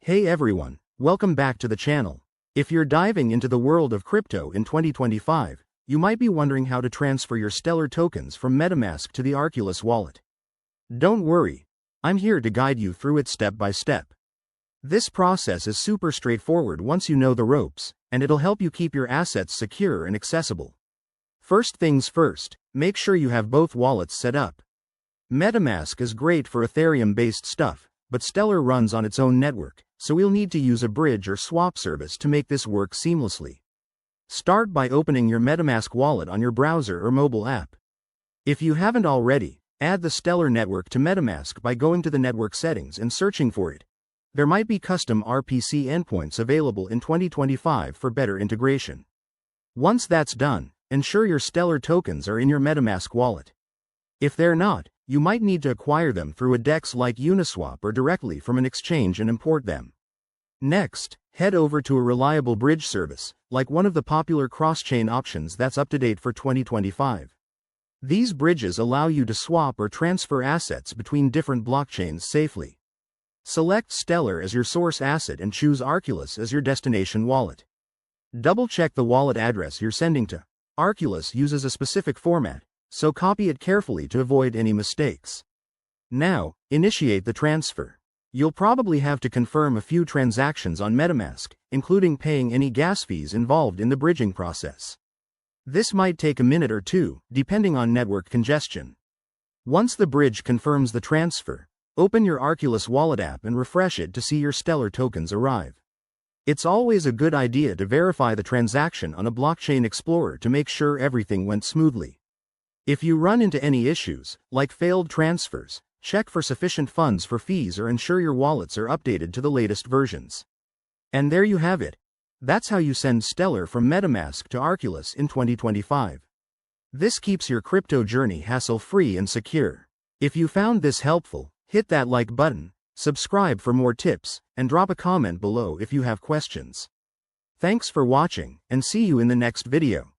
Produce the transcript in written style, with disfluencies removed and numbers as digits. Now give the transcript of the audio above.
Hey everyone, welcome back to the channel. If you're diving into the world of crypto in 2025, you might be wondering how to transfer your Stellar tokens from Metamask to the Arculus Wallet. Don't worry, I'm here to guide you through it step by step. This process is super straightforward once you know the ropes, and it'll help you keep your assets secure and accessible. First things first, make sure you have both wallets set up. Metamask is great for Ethereum-based stuff, but Stellar runs on its own network, so we'll need to use a bridge or swap service to make this work seamlessly. Start by opening your Metamask wallet on your browser or mobile app. If you haven't already, add the Stellar network to Metamask by going to the network settings and searching for it. There might be custom RPC endpoints available in 2025 for better integration. Once that's done, ensure your Stellar tokens are in your Metamask wallet. If they're not, you might need to acquire them through a DEX like Uniswap or directly from an exchange and import them. Next, head over to a reliable bridge service, like one of the popular cross-chain options that's up to date for 2025. These bridges allow you to swap or transfer assets between different blockchains safely. Select Stellar as your source asset and choose Arculus as your destination wallet. Double-check the wallet address you're sending to. Arculus uses a specific format, so copy it carefully to avoid any mistakes. Now, initiate the transfer. You'll probably have to confirm a few transactions on Metamask, including paying any gas fees involved in the bridging process. This might take a minute or two, depending on network congestion. Once the bridge confirms the transfer, open your Arculus Wallet app and refresh it to see your Stellar tokens arrive. It's always a good idea to verify the transaction on a blockchain explorer to make sure everything went smoothly. If you run into any issues, like failed transfers, check for sufficient funds for fees or ensure your wallets are updated to the latest versions. And there you have it. That's how you send Stellar from Metamask to Arculus in 2025. This keeps your crypto journey hassle-free and secure. If you found this helpful, hit that like button, subscribe for more tips, and drop a comment below if you have questions. Thanks for watching, and see you in the next video.